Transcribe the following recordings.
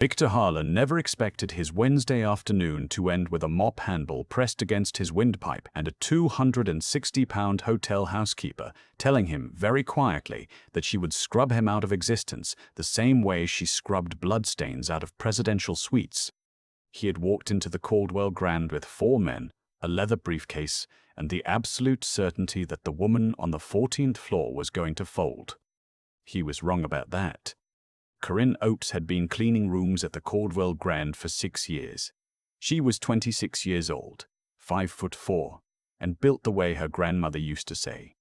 Viktor Harlan never expected his Wednesday afternoon to end with a mop handle pressed against his windpipe and a £260 hotel housekeeper telling him very quietly that she would scrub him out of existence the same way she scrubbed bloodstains out of presidential suites. He had walked into the Caldwell Grand with 4 men, a leather briefcase, and the absolute certainty that the woman on the 14th floor was going to fold. He was wrong about that. Corinne Oakes had been cleaning rooms at the Caldwell Grand for 6 years. She was 26 years old, 5'4", and built the way her grandmother used to say.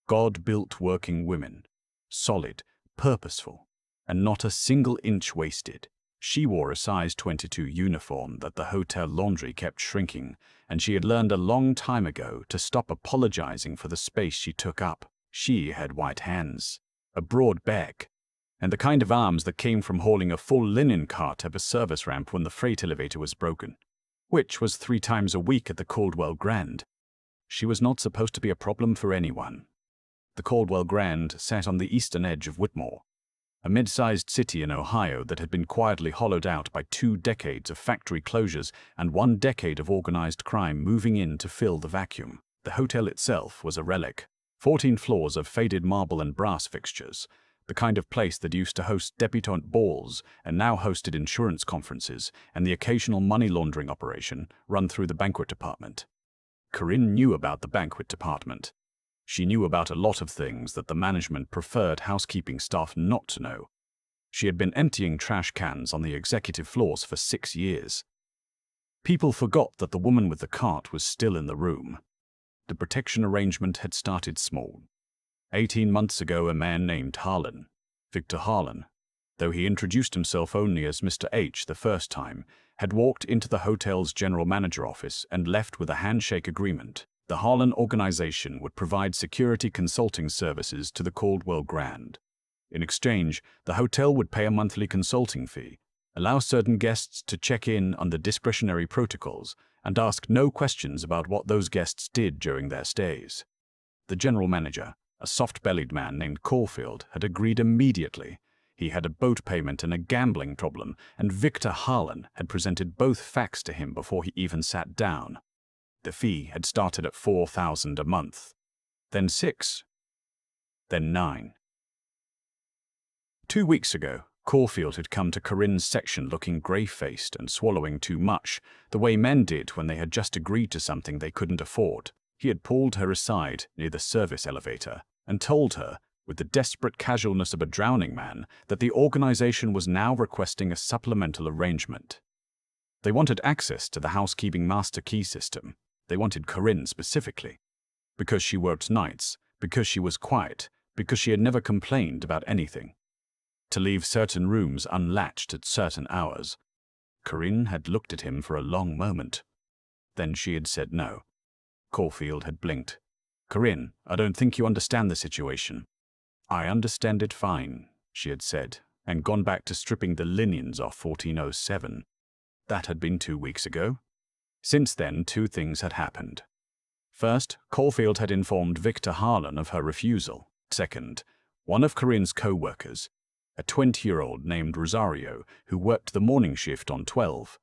God built working women, solid, purposeful, and not a single inch wasted. She wore a size 22 uniform that the hotel laundry kept shrinking, and she had learned a long time ago to stop apologizing for the space she took up. She had white hands, a broad back, and the kind of arms that came from hauling a full linen cart up a service ramp when the freight elevator was broken, which was 3 times a week at the Caldwell Grand. She was not supposed to be a problem for anyone. The Caldwell Grand sat on the eastern edge of Whitmore, a mid-sized city in Ohio that had been quietly hollowed out by 2 decades of factory closures and 1 decade of organized crime moving in to fill the vacuum. The hotel itself was a relic. 14 floors of faded marble and brass fixtures, the kind of place that used to host debutante balls and now hosted insurance conferences and the occasional money laundering operation run through the banquet department. Corinne knew about the banquet department. She knew about a lot of things that the management preferred housekeeping staff not to know. She had been emptying trash cans on the executive floors for 6 years. People forgot that the woman with the cart was still in the room. The protection arrangement had started small. 18 months ago, a man named Harlan, Viktor Harlan, though he introduced himself only as Mr. H the first time, had walked into the hotel's general manager office and left with a handshake agreement. The Harlan organization would provide security consulting services to the Caldwell Grand. In exchange, the hotel would pay a monthly consulting fee, allow certain guests to check in on the discretionary protocols, and ask no questions about what those guests did during their stays. The general manager, a soft-bellied man named Caulfield, had agreed immediately. He had a boat payment and a gambling problem, and Viktor Harlan had presented both facts to him before he even sat down. The fee had started at $4,000 a month, then 6, then 9. 2 weeks ago, Caulfield had come to Corinne's section looking grey-faced and swallowing too much, the way men did when they had just agreed to something they couldn't afford. He had pulled her aside near the service elevator and told her, with the desperate casualness of a drowning man, that the organization was now requesting a supplemental arrangement. They wanted access to the housekeeping master key system. They wanted Corinne specifically, because she worked nights, because she was quiet, because she had never complained about anything. To leave certain rooms unlatched at certain hours. Corinne had looked at him for a long moment. Then she had said no. Caulfield had blinked. "Corinne, I don't think you understand the situation." "I understand it fine," she had said, and gone back to stripping the linens off 1407. That had been 2 weeks ago. Since then, 2 things had happened. First, Caulfield had informed Viktor Harlan of her refusal. Second, one of Corinne's co-workers, a 20-year-old named Rosario who worked the morning shift on 12,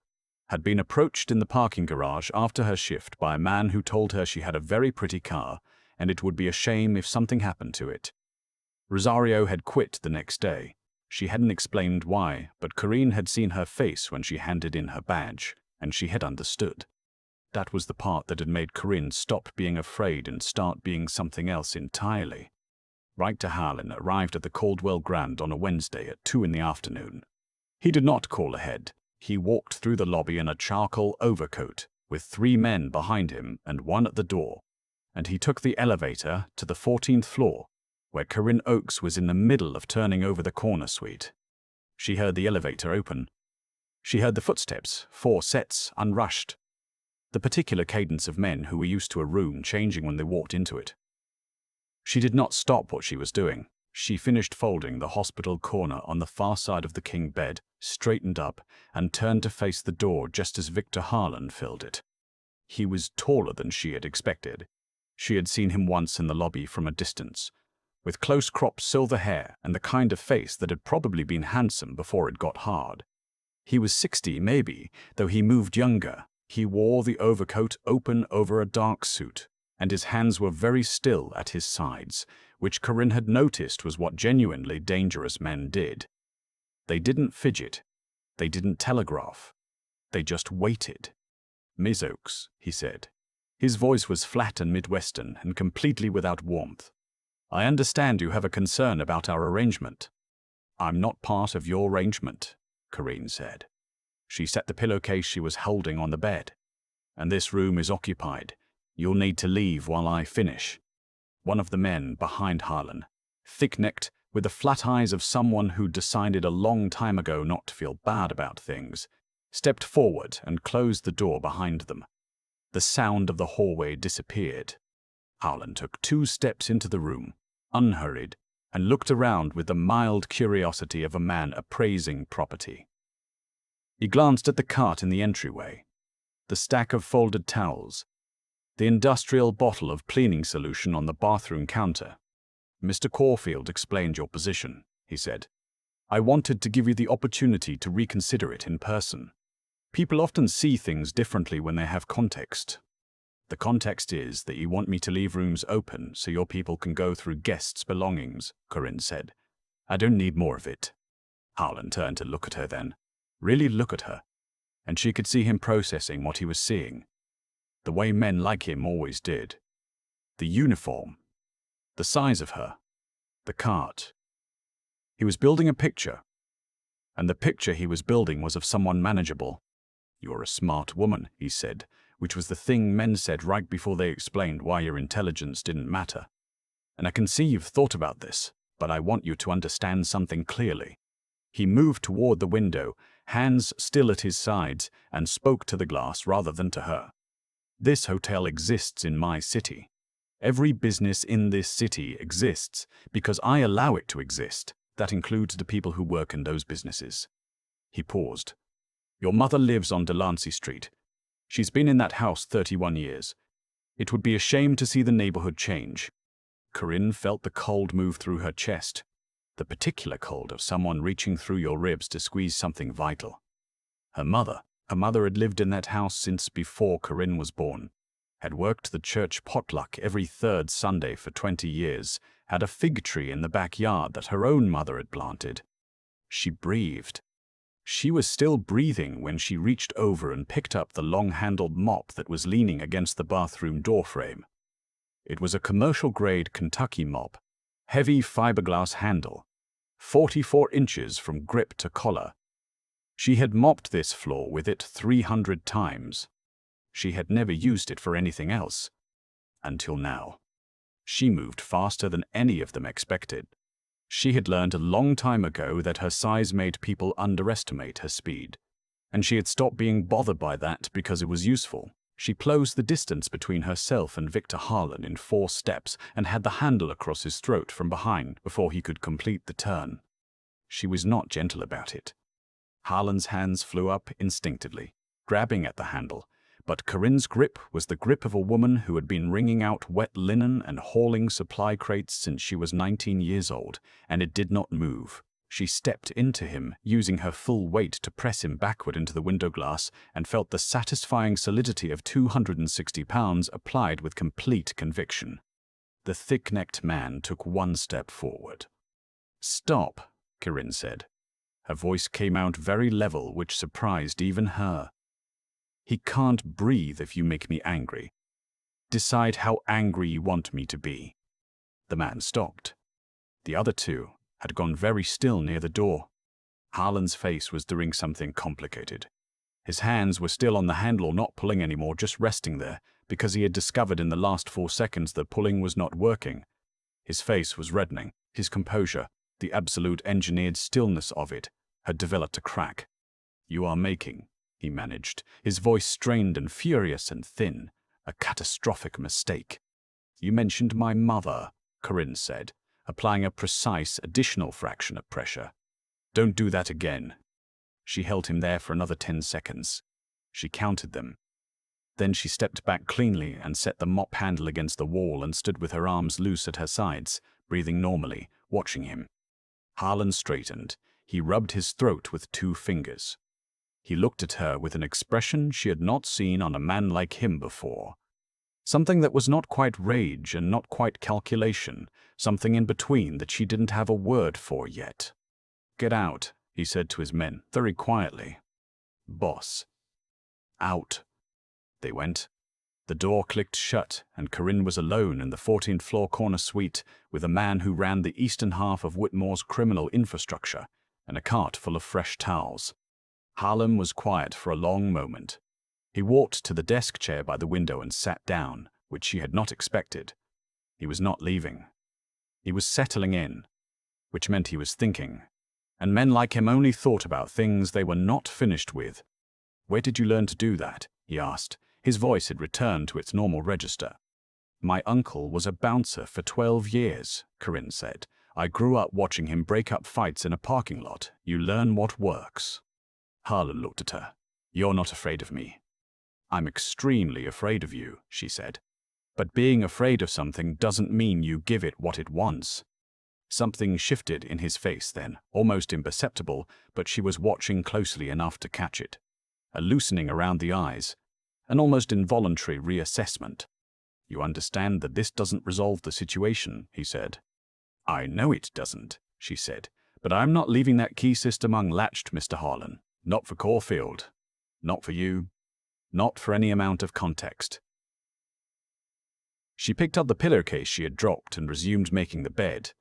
had been approached in the parking garage after her shift by a man who told her she had a very pretty car and it would be a shame if something happened to it. Rosario had quit the next day. She hadn't explained why, but Corinne had seen her face when she handed in her badge, and she had understood. That was the part that had made Corinne stop being afraid and start being something else entirely. Viktor Harlan arrived at the Caldwell Grand on a Wednesday at 2 in the afternoon. He did not call ahead. He walked through the lobby in a charcoal overcoat, with 3 men behind him and 1 at the door, and he took the elevator to the 14th floor, where Corinne Oakes was in the middle of turning over the corner suite. She heard the elevator open. She heard the footsteps, 4 sets, unrushed, the particular cadence of men who were used to a room changing when they walked into it. She did not stop what she was doing. She finished folding the hospital corner on the far side of the king bed, straightened up, and turned to face the door just as Viktor Harlan filled it. He was taller than she had expected. She had seen him once in the lobby from a distance, with close-cropped silver hair and the kind of face that had probably been handsome before it got hard. He was 60, maybe, though he moved younger. He wore the overcoat open over a dark suit, and his hands were very still at his sides, which Corinne had noticed was what genuinely dangerous men did. They didn't fidget. They didn't telegraph. They just waited. "Miss Oakes," he said. His voice was flat and Midwestern and completely without warmth. "I understand you have a concern about our arrangement." "I'm not part of your arrangement," Corinne said. She set the pillowcase she was holding on the bed. "And this room is occupied. You'll need to leave while I finish." One of the men behind Harlan, thick-necked, with the flat eyes of someone who'd decided a long time ago not to feel bad about things, stepped forward and closed the door behind them. The sound of the hallway disappeared. Harlan took 2 steps into the room, unhurried, and looked around with the mild curiosity of a man appraising property. He glanced at the cart in the entryway, the stack of folded towels, the industrial bottle of cleaning solution on the bathroom counter. "Mr. Caulfield explained your position," he said. "I wanted to give you the opportunity to reconsider it in person. People often see things differently when they have context. The context is that you want me to leave rooms open so your people can go through guests' belongings," Corinne said. "I don't need more of it." Harlan turned to look at her then, really look at her, and she could see him processing what he was seeing. The way men like him always did. The uniform. The size of her. The cart. He was building a picture, and the picture he was building was of someone manageable. "You're a smart woman," he said, which was the thing men said right before they explained why your intelligence didn't matter. "And I can see you've thought about this, but I want you to understand something clearly." He moved toward the window, hands still at his sides, and spoke to the glass rather than to her. "This hotel exists in my city. Every business in this city exists because I allow it to exist. That includes the people who work in those businesses." He paused. "Your mother lives on Delancey Street. She's been in that house 31 years. It would be a shame to see the neighborhood change." Corinne felt the cold move through her chest, the particular cold of someone reaching through your ribs to squeeze something vital. Her mother had lived in that house since before Corinne was born, had worked the church potluck every 3rd Sunday for 20 years, had a fig tree in the backyard that her own mother had planted. She breathed. She was still breathing when she reached over and picked up the long-handled mop that was leaning against the bathroom doorframe. It was a commercial-grade Kentucky mop, heavy fiberglass handle, 44 inches from grip to collar. She had mopped this floor with it 300 times. She had never used it for anything else. Until now. She moved faster than any of them expected. She had learned a long time ago that her size made people underestimate her speed, and she had stopped being bothered by that because it was useful. She closed the distance between herself and Viktor Harlan in 4 steps and had the handle across his throat from behind before he could complete the turn. She was not gentle about it. Harlan's hands flew up instinctively, grabbing at the handle, but Corinne's grip was the grip of a woman who had been wringing out wet linen and hauling supply crates since she was 19 years old, and it did not move. She stepped into him, using her full weight to press him backward into the window glass, and felt the satisfying solidity of 260 pounds applied with complete conviction. The thick-necked man took 1 step forward. "Stop," Corinne said. Her voice came out very level, which surprised even her. "He can't breathe if you make me angry. Decide how angry you want me to be." The man stopped. The other 2 had gone very still near the door. Harlan's face was doing something complicated. His hands were still on the handle, not pulling anymore, just resting there, because he had discovered in the last 4 seconds that pulling was not working. His face was reddening. His composure, the absolute engineered stillness of it, had developed a crack. "You are making," he managed, his voice strained and furious and thin, "a catastrophic mistake." "You mentioned my mother," Corinne said, applying a precise additional fraction of pressure. "Don't do that again." She held him there for another 10 seconds. She counted them. Then she stepped back cleanly and set the mop handle against the wall and stood with her arms loose at her sides, breathing normally, watching him. Harlan straightened. He rubbed his throat with 2 fingers. He looked at her with an expression she had not seen on a man like him before. Something that was not quite rage and not quite calculation, something in between that she didn't have a word for yet. "Get out," he said to his men, very quietly. "Boss." "Out." They went. The door clicked shut, and Corinne was alone in the 14th floor corner suite with a man who ran the eastern half of Whitmore's criminal infrastructure and a cart full of fresh towels. Harlan was quiet for a long moment. He walked to the desk chair by the window and sat down, which she had not expected. He was not leaving. He was settling in, which meant he was thinking. And men like him only thought about things they were not finished with. "Where did you learn to do that?" he asked. His voice had returned to its normal register. "My uncle was a bouncer for 12 years, Corinne said. "I grew up watching him break up fights in a parking lot. You learn what works." Harlan looked at her. "You're not afraid of me." "I'm extremely afraid of you," she said. "But being afraid of something doesn't mean you give it what it wants." Something shifted in his face then, almost imperceptible, but she was watching closely enough to catch it. A loosening around the eyes, an almost involuntary reassessment. "You understand that this doesn't resolve the situation," he said. "I know it doesn't," she said, "but I'm not leaving that key system unlatched, Mr. Harlan. Not for Caulfield. Not for you. Not for any amount of context." She picked up the pillowcase she had dropped and resumed making the bed,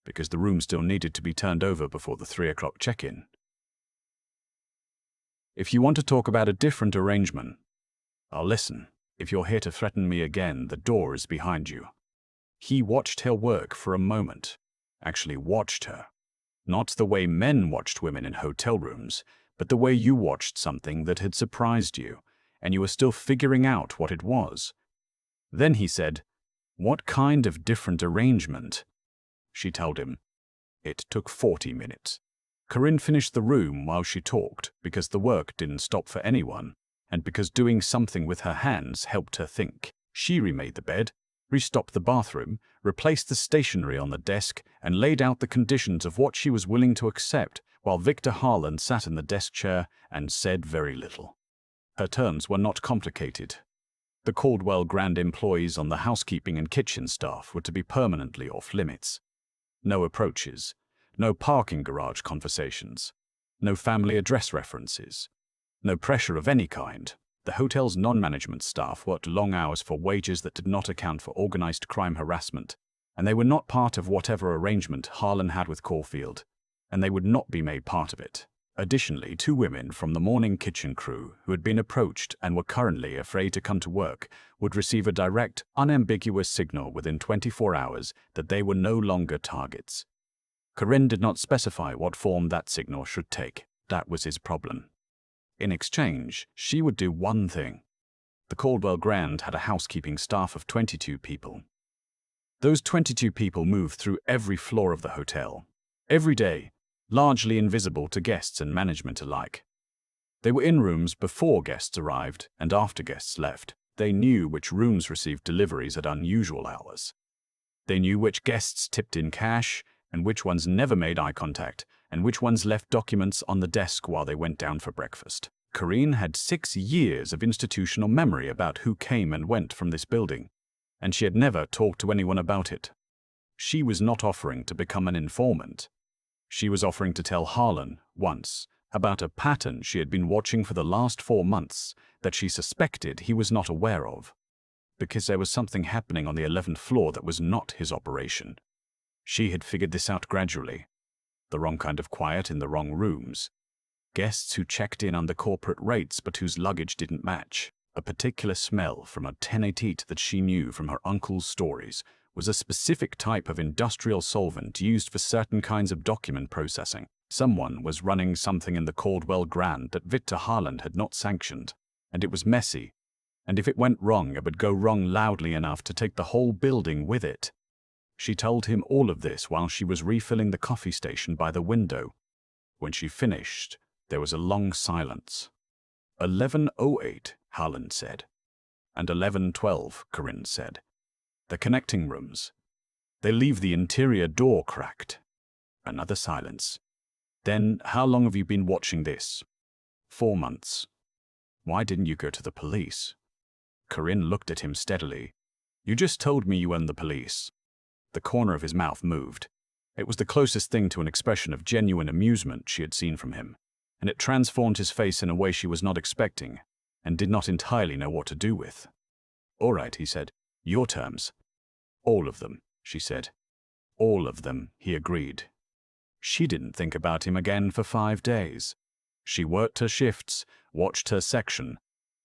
because the room still needed to be turned over before the 3 o'clock check-in. "If you want to talk about a different arrangement, I'll listen. If you're here to threaten me again, the door is behind you." He watched her work for a moment. Actually watched her. Not the way men watched women in hotel rooms, but the way you watched something that had surprised you, and you were still figuring out what it was. Then he said, "What kind of different arrangement?" She told him. It took 40 minutes. Corinne finished the room while she talked because the work didn't stop for anyone, and because doing something with her hands helped her think. She remade the bed, restocked the bathroom, replaced the stationery on the desk, and laid out the conditions of what she was willing to accept, while Viktor Harlan sat in the desk chair and said very little. Her terms were not complicated. The Caldwell Grand employees on the housekeeping and kitchen staff were to be permanently off limits. No approaches, no parking garage conversations, no family address references, no pressure of any kind. The hotel's non-management staff worked long hours for wages that did not account for organized crime harassment, and they were not part of whatever arrangement Harlan had with Caulfield, and they would not be made part of it. Additionally, 2 women from the morning kitchen crew who had been approached and were currently afraid to come to work would receive a direct, unambiguous signal within 24 hours that they were no longer targets. Corinne did not specify what form that signal should take. That was his problem. In exchange, she would do one thing. The Caldwell Grand had a housekeeping staff of 22 people. Those 22 people moved through every floor of the hotel, every day, largely invisible to guests and management alike. They were in rooms before guests arrived and after guests left. They knew which rooms received deliveries at unusual hours. They knew which guests tipped in cash and which ones never made eye contact, and which ones left documents on the desk while they went down for breakfast. Corinne had 6 years of institutional memory about who came and went from this building, and she had never talked to anyone about it. She was not offering to become an informant. She was offering to tell Harlan, once, about a pattern she had been watching for the last 4 months that she suspected he was not aware of, because there was something happening on the 11th floor that was not his operation. She had figured this out gradually. The wrong kind of quiet in the wrong rooms. Guests who checked in under corporate rates but whose luggage didn't match. A particular smell from a 1088 that she knew from her uncle's stories was a specific type of industrial solvent used for certain kinds of document processing. Someone was running something in the Caldwell Grand that Viktor Harlan had not sanctioned, and it was messy, and if it went wrong, it would go wrong loudly enough to take the whole building with it. She told him all of this while she was refilling the coffee station by the window. When she finished, there was a long silence. 11:08, Harlan said. And 11:12, Corinne said. The connecting rooms. They leave the interior door cracked. Another silence. Then, how long have you been watching this? 4 months. Why didn't you go to the police? Corinne looked at him steadily. You just told me you owned the police. The corner of his mouth moved. It was the closest thing to an expression of genuine amusement she had seen from him, and it transformed his face in a way she was not expecting, and did not entirely know what to do with. All right, he said. Your terms. All of them, she said. All of them, he agreed. She didn't think about him again for 5 days. She worked her shifts, watched her section,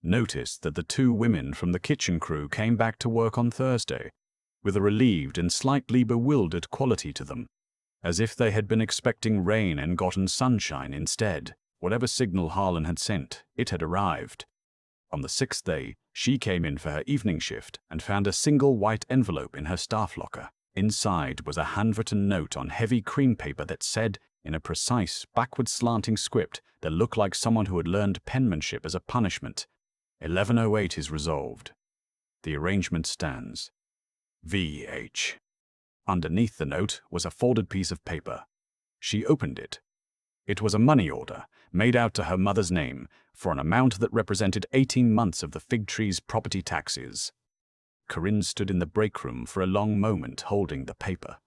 noticed that the 2 women from the kitchen crew came back to work on Thursday, with a relieved and slightly bewildered quality to them, as if they had been expecting rain and gotten sunshine instead. Whatever signal Harlan had sent, it had arrived. On the 6th day, she came in for her evening shift and found a single white envelope in her staff locker. Inside was a handwritten note on heavy cream paper that said, in a precise, backward-slanting script that looked like someone who had learned penmanship as a punishment, 1108 is resolved. The arrangement stands. V.H. Underneath the note was a folded piece of paper. She opened it. It was a money order, made out to her mother's name, for an amount that represented 18 months of the fig tree's property taxes. Corinne stood in the break room for a long moment holding the paper.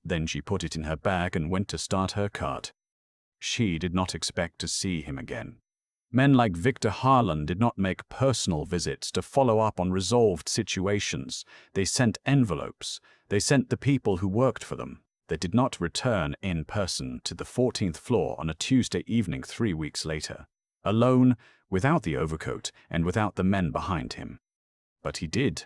Then she put it in her bag and went to start her cart. She did not expect to see him again. Men like Viktor Harlan did not make personal visits to follow up on resolved situations. They sent envelopes. They sent the people who worked for them. They did not return in person to the 14th floor on a Tuesday evening 3 weeks later, alone, without the overcoat, and without the men behind him. But he did.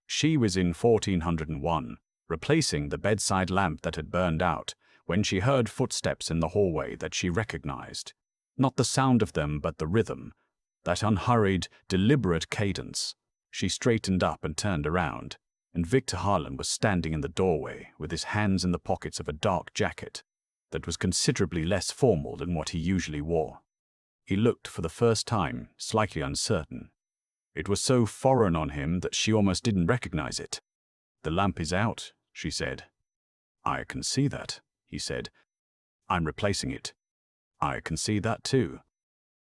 She was in 1401, replacing the bedside lamp that had burned out, when she heard footsteps in the hallway that she recognized. Not the sound of them, but the rhythm, that unhurried, deliberate cadence. She straightened up and turned around, and Viktor Harlan was standing in the doorway with his hands in the pockets of a dark jacket that was considerably less formal than what he usually wore. He looked for the first time slightly uncertain. It was so foreign on him that she almost didn't recognize it. The lamp is out, she said. I can see that, he said. I'm replacing it. I can see that too.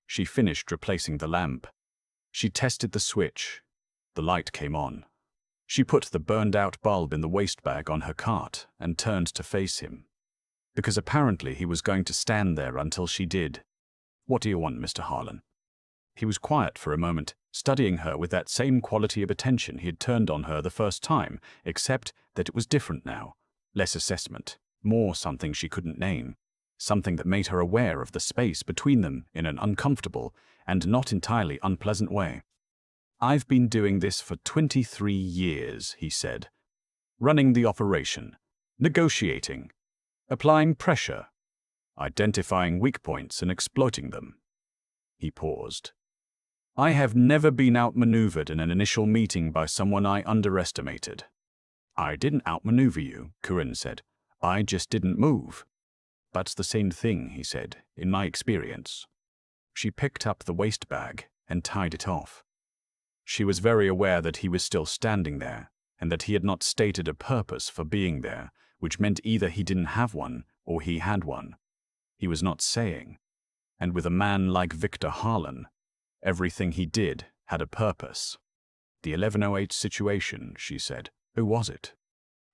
She finished replacing the lamp. She tested the switch. The light came on. She put the burned-out bulb in the waste bag on her cart and turned to face him, because apparently he was going to stand there until she did. What do you want, Mr. Harlan? He was quiet for a moment, studying her with that same quality of attention he had turned on her the first time, except that it was different now. Less assessment, more something she couldn't name. Something that made her aware of the space between them in an uncomfortable and not entirely unpleasant way. I've been doing this for 23 years, he said. Running the operation, negotiating, applying pressure, identifying weak points and exploiting them. He paused. I have never been outmaneuvered in an initial meeting by someone I underestimated. I didn't outmaneuver you, Corinne said. I just didn't move. That's the same thing, he said, in my experience. She picked up the waste bag and tied it off. She was very aware that he was still standing there, and that he had not stated a purpose for being there, which meant either he didn't have one or he had one. He was not saying. And with a man like Viktor Harlan, everything he did had a purpose. The 1108 situation, she said. Who was it?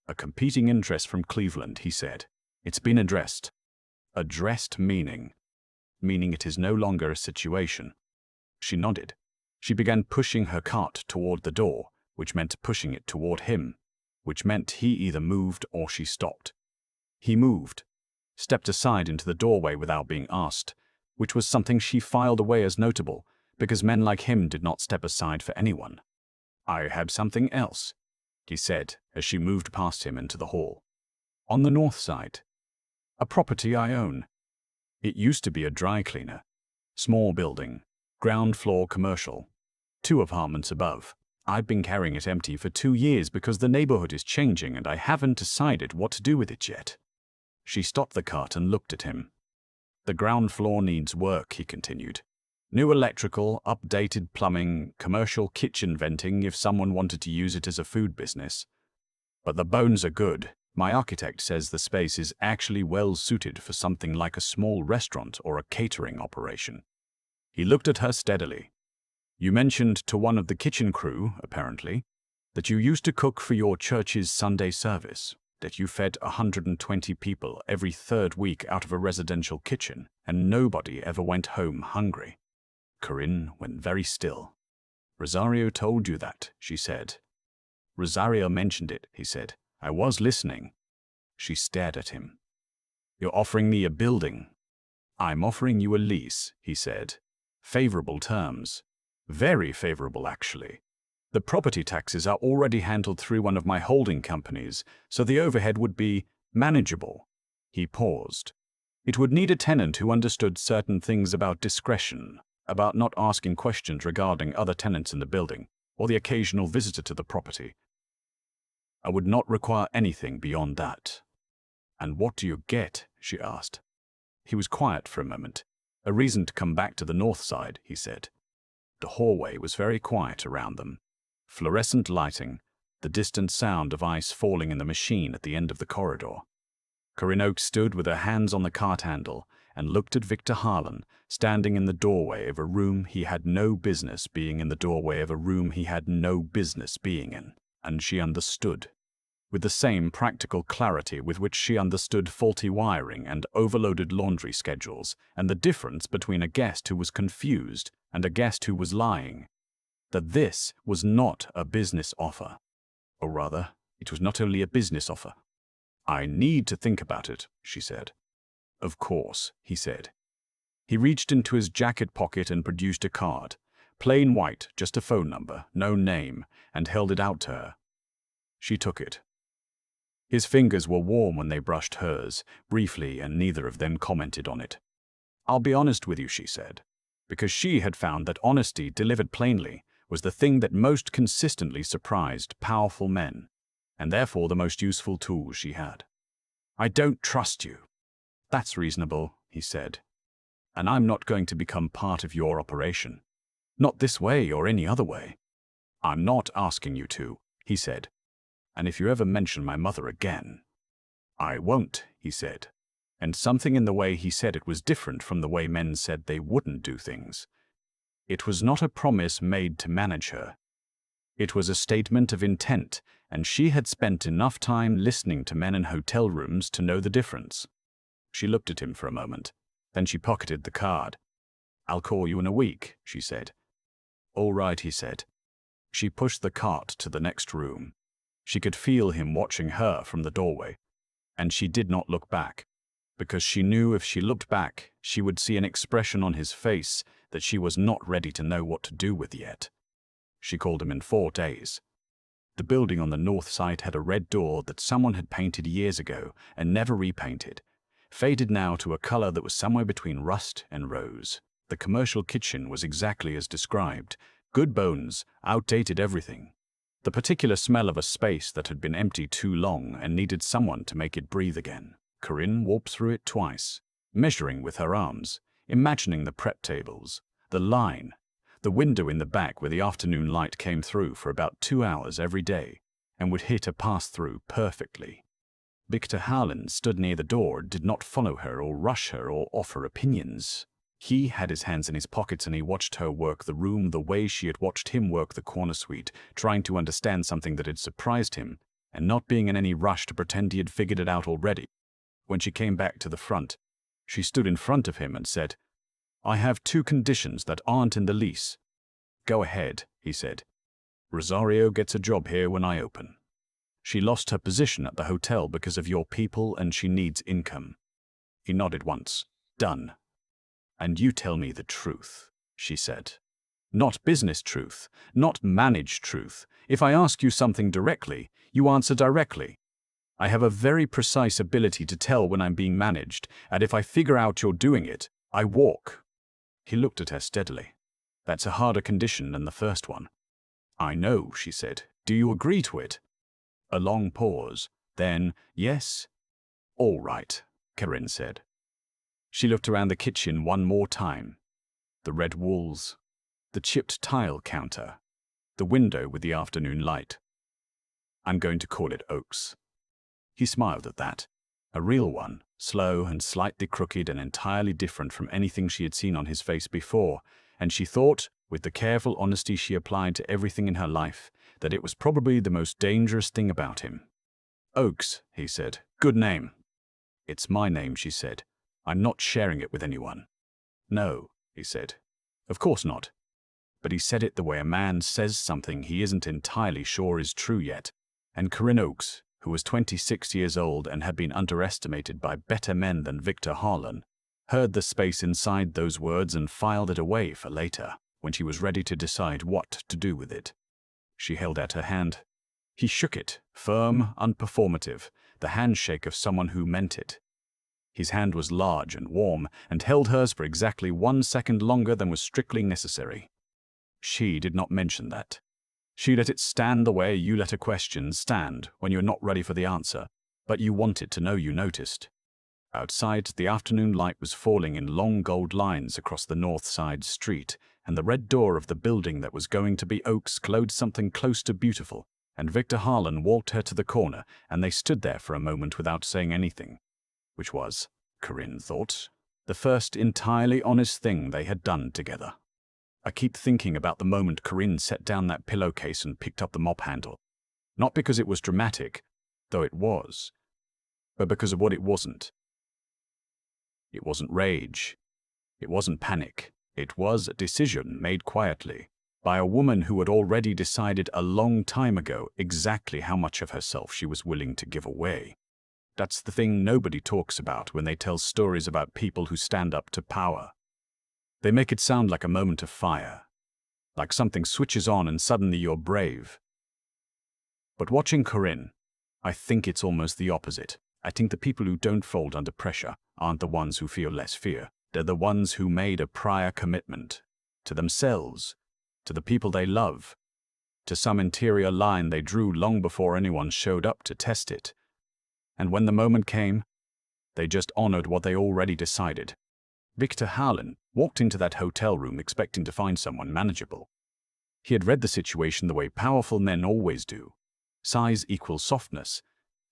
A competing interest from Cleveland, he said. It's been addressed. Addressed meaning it is no longer a situation. She nodded. She began pushing her cart toward the door, which meant pushing it toward him, which meant he either moved or she stopped. He moved, stepped aside into the doorway without being asked, which was something she filed away as notable, because men like him did not step aside for anyone. I have something else, he said as she moved past him into the hall. On the north side. A property I own. It used to be a dry cleaner. Small building. Ground floor commercial. 2 apartments above. I've been carrying it empty for 2 years because the neighborhood is changing and I haven't decided what to do with it yet. She stopped the cart and looked at him. The ground floor needs work, he continued. New electrical, updated plumbing, commercial kitchen venting if someone wanted to use it as a food business. But the bones are good. My architect says the space is actually well suited for something like a small restaurant or a catering operation. He looked at her steadily. You mentioned to one of the kitchen crew, apparently, that you used to cook for your church's Sunday service, that you fed 120 people every third week out of a residential kitchen, and nobody ever went home hungry. Corinne went very still. Rosario told you that, she said. Rosario mentioned it, he said. I was listening. She stared at him. You're offering me a building. I'm offering you a lease, he said. Favorable terms. Very favorable, actually. The property taxes are already handled through one of my holding companies, so the overhead would be manageable. He paused. It would need a tenant who understood certain things about discretion, about not asking questions regarding other tenants in the building, or the occasional visitor to the property. I would not require anything beyond that. And what do you get? She asked. He was quiet for a moment. A reason to come back to the north side, he said. The hallway was very quiet around them. Fluorescent lighting, the distant sound of ice falling in the machine at the end of the corridor. Corinne Oakes stood with her hands on the cart handle and looked at Viktor Harlan, standing in the doorway of a room he had no business being in, and she understood. With the same practical clarity with which she understood faulty wiring and overloaded laundry schedules, and the difference between a guest who was confused and a guest who was lying. That this was not a business offer. Or rather, it was not only a business offer. I need to think about it, she said. Of course, he said. He reached into his jacket pocket and produced a card. Plain white, just a phone number, no name, and held it out to her. She took it. His fingers were warm when they brushed hers, briefly, and neither of them commented on it. I'll be honest with you, she said, because she had found that honesty delivered plainly was the thing that most consistently surprised powerful men, and therefore the most useful tool she had. I don't trust you. That's reasonable, he said. And I'm not going to become part of your operation. Not this way or any other way. I'm not asking you to, he said. And if you ever mention my mother again. I won't, he said. And something in the way he said it was different from the way men said they wouldn't do things. It was not a promise made to manage her. It was a statement of intent, and she had spent enough time listening to men in hotel rooms to know the difference. She looked at him for a moment. Then she pocketed the card. I'll call you in a week, she said. All right, he said. She pushed the cart to the next room. She could feel him watching her from the doorway, and she did not look back, because she knew if she looked back, she would see an expression on his face that she was not ready to know what to do with yet. She called him in 4 days. The building on the north side had a red door that someone had painted years ago and never repainted, faded now to a color that was somewhere between rust and rose. The commercial kitchen was exactly as described. Good bones, outdated everything. The particular smell of a space that had been empty too long and needed someone to make it breathe again. Corinne walked through it twice, measuring with her arms, imagining the prep tables, the line, the window in the back where the afternoon light came through for about 2 hours every day and would hit a pass-through perfectly. Viktor Harlan stood near the door, did not follow her or rush her or offer opinions. He had his hands in his pockets and he watched her work the room the way she had watched him work the corner suite, trying to understand something that had surprised him and not being in any rush to pretend he had figured it out already. When she came back to the front, she stood in front of him and said, I have 2 conditions that aren't in the lease. Go ahead, he said. Rosario gets a job here when I open. She lost her position at the hotel because of your people and she needs income. He nodded once. Done. And you tell me the truth, she said. Not business truth, not managed truth. If I ask you something directly, you answer directly. I have a very precise ability to tell when I'm being managed, and if I figure out you're doing it, I walk. He looked at her steadily. That's a harder condition than the first one. I know, she said. Do you agree to it? A long pause. Then, yes. All right, Corinne said. She looked around the kitchen one more time. The red walls, the chipped tile counter, the window with the afternoon light. I'm going to call it Oakes. He smiled at that. A real one, slow and slightly crooked and entirely different from anything she had seen on his face before, and she thought, with the careful honesty she applied to everything in her life, that it was probably the most dangerous thing about him. "Oakes," he said. "Good name." "It's my name," she said. "I'm not sharing it with anyone." "No," he said. "Of course not." But he said it the way a man says something he isn't entirely sure is true yet. And Corinne Oakes, who was 26 years old and had been underestimated by better men than Viktor Harlan, heard the space inside those words and filed it away for later, when she was ready to decide what to do with it. She held out her hand. He shook it, firm, unperformative, the handshake of someone who meant it. His hand was large and warm, and held hers for exactly 1 second longer than was strictly necessary. She did not mention that. She let it stand the way you let a question stand when you're not ready for the answer, but you wanted to know you noticed. Outside, the afternoon light was falling in long gold lines across the north side street, and the red door of the building that was going to be Oakes glowed something close to beautiful, and Viktor Harlan walked her to the corner, and they stood there for a moment without saying anything, which was, Corinne thought, the first entirely honest thing they had done together. I keep thinking about the moment Corinne set down that pillowcase and picked up the mop handle. Not because it was dramatic, though it was, but because of what it wasn't. It wasn't rage. It wasn't panic. It was a decision made quietly by a woman who had already decided a long time ago exactly how much of herself she was willing to give away. That's the thing nobody talks about when they tell stories about people who stand up to power. They make it sound like a moment of fire, like something switches on and suddenly you're brave. But watching Corinne, I think it's almost the opposite. I think the people who don't fold under pressure aren't the ones who feel less fear. They're the ones who made a prior commitment to themselves, to the people they love, to some interior line they drew long before anyone showed up to test it. And when the moment came, they just honored what they already decided. Viktor Harlan walked into that hotel room expecting to find someone manageable. He had read the situation the way powerful men always do. Size equals softness.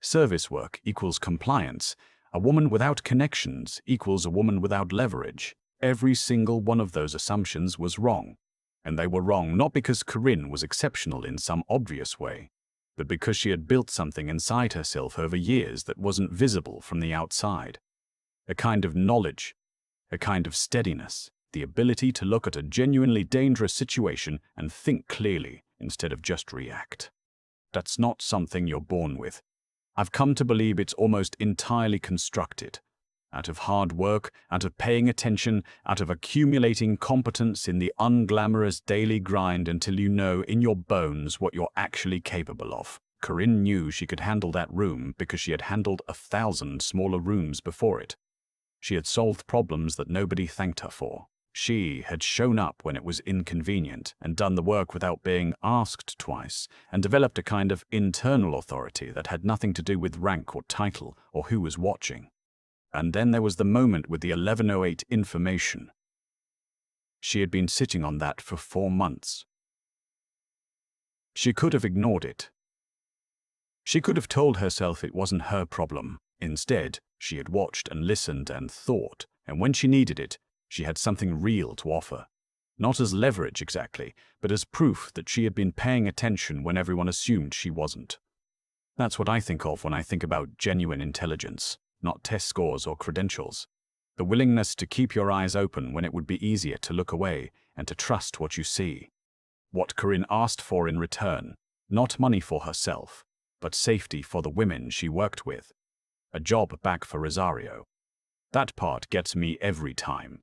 Service work equals compliance. A woman without connections equals a woman without leverage. Every single one of those assumptions was wrong. And they were wrong not because Corinne was exceptional in some obvious way, but because she had built something inside herself over years that wasn't visible from the outside. A kind of knowledge, a kind of steadiness, the ability to look at a genuinely dangerous situation and think clearly instead of just react. That's not something you're born with. I've come to believe it's almost entirely constructed, out of hard work, out of paying attention, out of accumulating competence in the unglamorous daily grind until you know in your bones what you're actually capable of. Corinne knew she could handle that room because she had handled 1,000 smaller rooms before it. She had solved problems that nobody thanked her for. She had shown up when it was inconvenient and done the work without being asked twice, and developed a kind of internal authority that had nothing to do with rank or title or who was watching. And then there was the moment with the 1108 information. She had been sitting on that for 4 months. She could have ignored it. She could have told herself it wasn't her problem. Instead, she had watched and listened and thought, and when she needed it, she had something real to offer. Not as leverage exactly, but as proof that she had been paying attention when everyone assumed she wasn't. That's what I think of when I think about genuine intelligence, not test scores or credentials. The willingness to keep your eyes open when it would be easier to look away and to trust what you see. What Corinne asked for in return, not money for herself, but safety for the women she worked with. A job back for Rosario. That part gets me every time.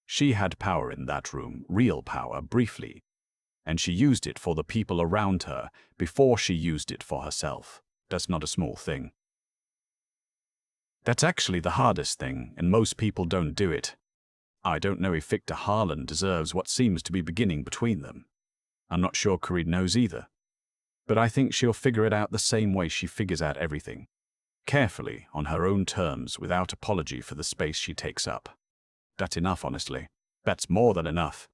She had power in that room, real power, briefly, and she used it for the people around her before she used it for herself. That's not a small thing. That's actually the hardest thing, and most people don't do it. I don't know if Viktor Harlan deserves what seems to be beginning between them. I'm not sure Corinne knows either. But I think she'll figure it out the same way she figures out everything. Carefully, on her own terms, without apology for the space she takes up. That's enough, honestly. That's more than enough.